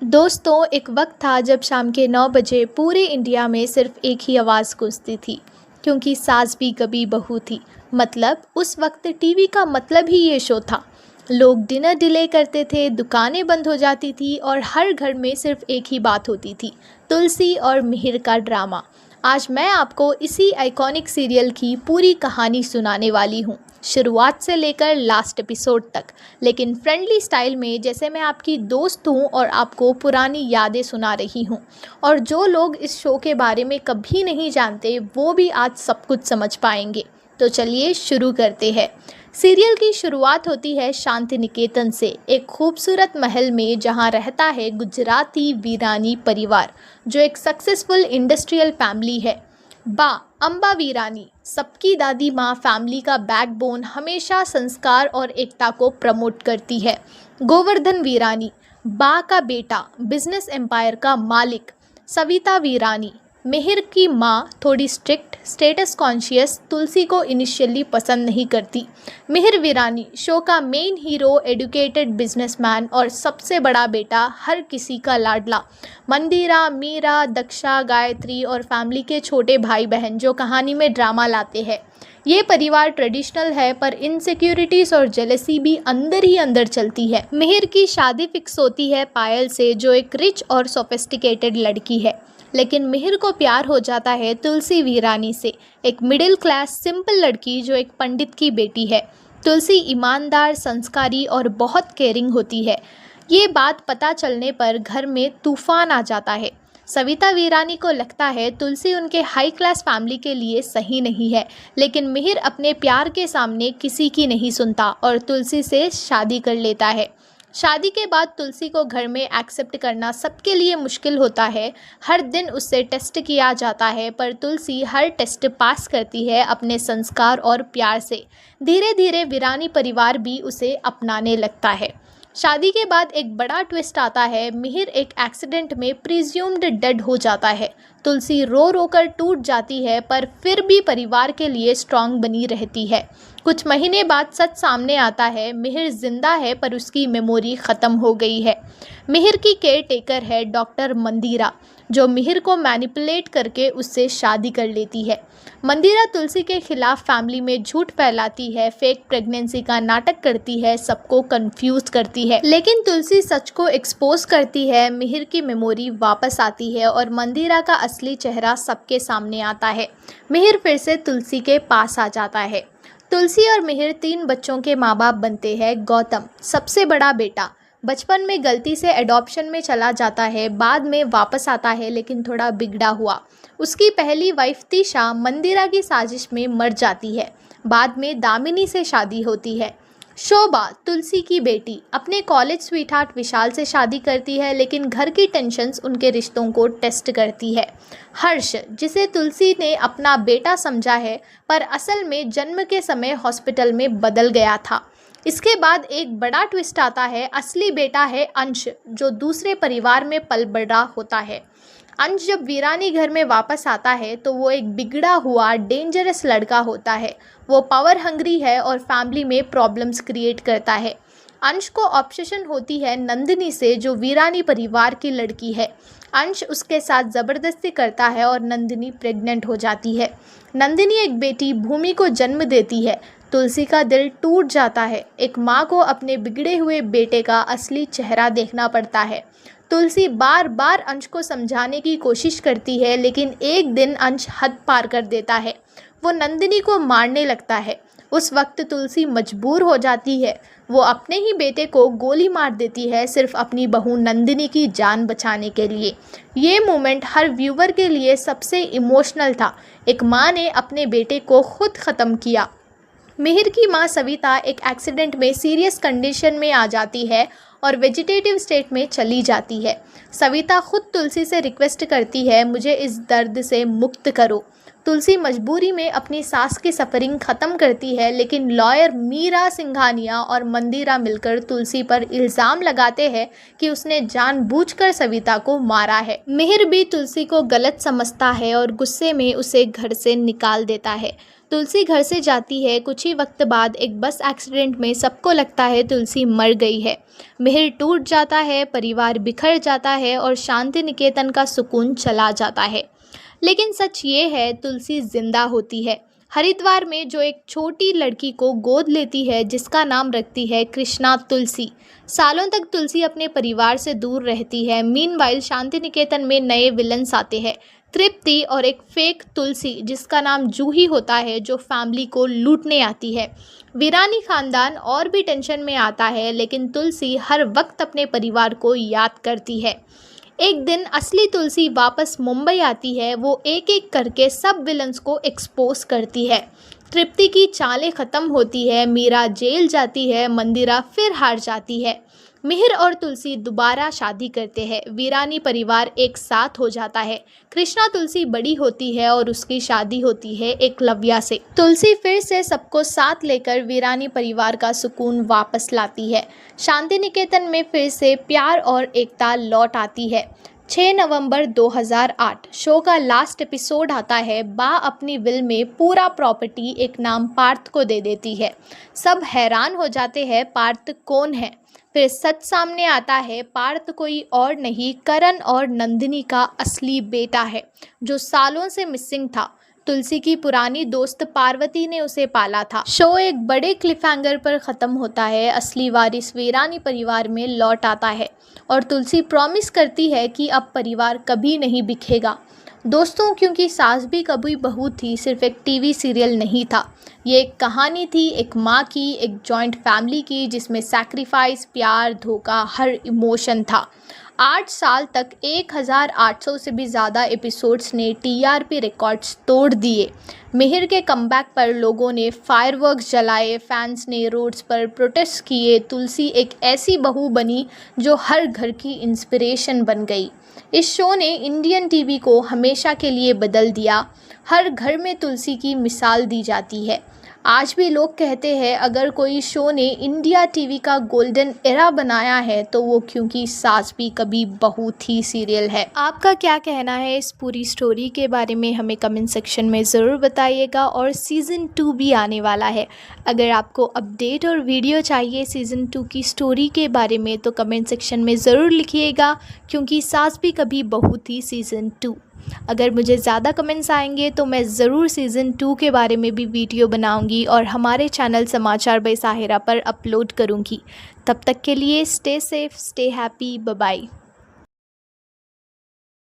दोस्तों, एक वक्त था जब शाम के 9 बजे पूरे इंडिया में सिर्फ एक ही आवाज़ गूंजती थी, क्योंकि सास भी कभी बहू थी। मतलब उस वक्त टीवी का मतलब ही ये शो था। लोग डिनर डिले करते थे, दुकानें बंद हो जाती थी और हर घर में सिर्फ एक ही बात होती थी, तुलसी और मिहिर का ड्रामा। आज मैं आपको इसी आइकॉनिक सीरियल की पूरी कहानी सुनाने वाली हूँ, शुरुआत से लेकर लास्ट एपिसोड तक, लेकिन फ्रेंडली स्टाइल में, जैसे मैं आपकी दोस्त हूँ और आपको पुरानी यादें सुना रही हूँ। और जो लोग इस शो के बारे में कभी नहीं जानते वो भी आज सब कुछ समझ पाएंगे। तो चलिए शुरू करते हैं। सीरियल की शुरुआत होती है शांति निकेतन से, एक खूबसूरत महल में जहाँ रहता है गुजराती वीरानी परिवार, जो एक सक्सेसफुल इंडस्ट्रियल फैमिली है। बा अम्बा वीरानी, सबकी दादी माँ, फैमिली का बैकबोन, हमेशा संस्कार और एकता को प्रमोट करती है। गोवर्धन वीरानी, बा का बेटा, बिजनेस एम्पायर का मालिक। सविता वीरानी, मिहिर की माँ, थोड़ी स्ट्रिक्ट, स्टेटस कॉन्शियस, तुलसी को इनिशियली पसंद नहीं करती। मिहिर वीरानी, शो का मेन हीरो, एडुकेटेड बिजनेसमैन और सबसे बड़ा बेटा, हर किसी का लाडला। मंदिरा, मीरा, दक्षा, गायत्री और फैमिली के छोटे भाई बहन जो कहानी में ड्रामा लाते हैं। ये परिवार ट्रेडिशनल है, पर इनसिक्योरिटीज और जेलसी भी अंदर ही अंदर चलती है। मिहिर की शादी फिक्स होती है पायल से, जो एक रिच और सोफिस्टिकेटेड लड़की है, लेकिन मिहिर को प्यार हो जाता है तुलसी वीरानी से, एक मिडिल क्लास सिंपल लड़की जो एक पंडित की बेटी है। तुलसी ईमानदार, संस्कारी और बहुत केयरिंग होती है। ये बात पता चलने पर घर में तूफान आ जाता है। सविता वीरानी को लगता है तुलसी उनके हाई क्लास फैमिली के लिए सही नहीं है, लेकिन मिहिर अपने प्यार के सामने किसी की नहीं सुनता और तुलसी से शादी कर लेता है। शादी के बाद तुलसी को घर में एक्सेप्ट करना सबके लिए मुश्किल होता है। हर दिन उससे टेस्ट किया जाता है, पर तुलसी हर टेस्ट पास करती है अपने संस्कार और प्यार से। धीरे धीरे वीरानी परिवार भी उसे अपनाने लगता है। शादी के बाद एक बड़ा ट्विस्ट आता है। मिहिर एक एक्सीडेंट में प्रिज्यूम्ड डेड हो जाता है। तुलसी रो रो कर टूट जाती है, पर फिर भी परिवार के लिए स्ट्रांग बनी रहती है। कुछ महीने बाद सच सामने आता है, मिहिर जिंदा है पर उसकी मेमोरी ख़त्म हो गई है। मिहिर की केयर टेकर है डॉक्टर मंदिरा, जो मिहिर को मैनिपुलेट करके उससे शादी कर लेती है। मंदिरा तुलसी के खिलाफ फैमिली में झूठ फैलाती है, फेक प्रेगनेंसी का नाटक करती है, सबको कंफ्यूज करती है। लेकिन तुलसी सच को एक्सपोज करती है, मिहिर की मेमोरी वापस आती है और मंदिरा का असली चेहरा सबके सामने आता है। मिहिर फिर से तुलसी के पास आ जाता है। तुलसी और मिहिर 3 बच्चों के माँ बाप बनते हैं। गौतम, सबसे बड़ा बेटा, बचपन में गलती से एडॉप्शन में चला जाता है, बाद में वापस आता है लेकिन थोड़ा बिगड़ा हुआ। उसकी पहली वाइफ तीशा मंदिरा की साजिश में मर जाती है। बाद में दामिनी से शादी होती है। शोभा, तुलसी की बेटी, अपने कॉलेज स्वीटहार्ट विशाल से शादी करती है, लेकिन घर की टेंशन्स उनके रिश्तों को टेस्ट करती है। हर्ष, जिसे तुलसी ने अपना बेटा समझा है, पर असल में जन्म के समय हॉस्पिटल में बदल गया था। इसके बाद एक बड़ा ट्विस्ट आता है। असली बेटा है अंश, जो दूसरे परिवार में पल बड़ा होता है। अंश जब वीरानी घर में वापस आता है तो वो एक बिगड़ा हुआ डेंजरस लड़का होता है। वो पावर हंग्री है और फैमिली में प्रॉब्लम्स क्रिएट करता है। अंश को ऑब्सेशन होती है नंदिनी से, जो वीरानी परिवार की लड़की है। अंश उसके साथ ज़बरदस्ती करता है और नंदिनी प्रेग्नेंट हो जाती है। नंदिनी एक बेटी भूमि को जन्म देती है। तुलसी का दिल टूट जाता है। एक माँ को अपने बिगड़े हुए बेटे का असली चेहरा देखना पड़ता है। तुलसी बार बार अंश को समझाने की कोशिश करती है, लेकिन एक दिन अंश हद पार कर देता है। वो नंदिनी को मारने लगता है। उस वक्त तुलसी मजबूर हो जाती है। वो अपने ही बेटे को गोली मार देती है, सिर्फ अपनी बहू नंदिनी की जान बचाने के लिए। ये मोमेंट हर व्यूवर के लिए सबसे इमोशनल था। एक माँ ने अपने बेटे को खुद ख़त्म किया। मिहिर की मां सविता एक एक्सीडेंट में सीरियस कंडीशन में आ जाती है और वेजिटेटिव स्टेट में चली जाती है। सविता खुद तुलसी से रिक्वेस्ट करती है, मुझे इस दर्द से मुक्त करो। तुलसी मजबूरी में अपनी सास की सफरिंग ख़त्म करती है, लेकिन लॉयर मीरा सिंघानिया और मंदिरा मिलकर तुलसी पर इल्ज़ाम लगाते हैं कि उसने जानबूझकर सविता को मारा है। मिहिर भी तुलसी को गलत समझता है और गुस्से में उसे घर से निकाल देता है। तुलसी घर से जाती है। कुछ ही वक्त बाद एक बस एक्सीडेंट में सबको लगता है तुलसी मर गई है। मिहिर टूट जाता है, परिवार बिखर जाता है और शांति निकेतन का सुकून चला जाता है। लेकिन सच ये है, तुलसी जिंदा होती है। हरिद्वार में जो एक छोटी लड़की को गोद लेती है, जिसका नाम रखती है कृष्णा तुलसी। सालों तक तुलसी अपने परिवार से दूर रहती है। मीनवाइल शांति निकेतन में नए विलन्स आते हैं, तृप्ति और एक फेक तुलसी जिसका नाम जूही होता है, जो फैमिली को लूटने आती है। वीरानी खानदान और भी टेंशन में आता है, लेकिन तुलसी हर वक्त अपने परिवार को याद करती है। एक दिन असली तुलसी वापस मुंबई आती है। वो एक एक करके सब विलन्स को एक्सपोज करती है। तृप्ति की चालें ख़त्म होती है, मीरा जेल जाती है, मंदिरा फिर हार जाती है। मिहिर और तुलसी दोबारा शादी करते हैं। वीरानी परिवार एक साथ हो जाता है। कृष्णा तुलसी बड़ी होती है और उसकी शादी होती है एकलव्या से। तुलसी फिर से सबको साथ लेकर वीरानी परिवार का सुकून वापस लाती है। शांति निकेतन में फिर से प्यार और एकता लौट आती है। 6 नवंबर 2008 शो का लास्ट एपिसोड आता है। बा अपनी विल में पूरा प्रॉपर्टी एक नाम पार्थ को दे देती है। सब हैरान हो जाते हैं, पार्थ कौन है? फिर सच सामने आता है, पार्थ कोई और नहीं, करण और नंदिनी का असली बेटा है, जो सालों से मिसिंग था। तुलसी की पुरानी दोस्त पार्वती ने उसे पाला था। शो एक बड़े क्लिफहैंगर पर ख़त्म होता है। असली वारिस वीरानी परिवार में लौट आता है और तुलसी प्रॉमिस करती है कि अब परिवार कभी नहीं बिखेगा। दोस्तों, क्योंकि सास भी कभी बहू थी सिर्फ एक टीवी सीरियल नहीं था। ये एक कहानी थी, एक माँ की, एक जॉइंट फैमिली की, जिसमें सैक्रिफाइस, प्यार, धोखा, हर इमोशन था। 8 साल तक 1800 से भी ज़्यादा एपिसोड्स ने टीआरपी रिकॉर्ड्स तोड़ दिए। मिहिर के कमबैक पर लोगों ने फायरवर्क्स जलाए, फैंस ने रोड्स पर प्रोटेस्ट किए। तुलसी एक ऐसी बहू बनी जो हर घर की इंस्पिरेशन बन गई। इस शो ने इंडियन टीवी को हमेशा के लिए बदल दिया। हर घर में तुलसी की मिसाल दी जाती है। आज भी लोग कहते हैं, अगर कोई शो ने इंडिया टीवी का गोल्डन एरा बनाया है तो वो क्योंकि सास भी कभी बहू थी सीरियल है। आपका क्या कहना है इस पूरी स्टोरी के बारे में हमें कमेंट सेक्शन में ज़रूर बताइएगा। और सीज़न 2 भी आने वाला है। अगर आपको अपडेट और वीडियो चाहिए सीज़न 2 की स्टोरी के बारे में तो कमेंट सेक्शन में ज़रूर लिखिएगा, क्योंकि सास भी कभी बहू थी सीज़न 2। अगर मुझे ज़्यादा कमेंट्स आएंगे तो मैं ज़रूर सीज़न 2 के बारे में भी वीडियो बनाऊंगी और हमारे चैनल समाचार बाय साहिरा पर अपलोड करूंगी। तब तक के लिए stay safe, stay happy, bye bye.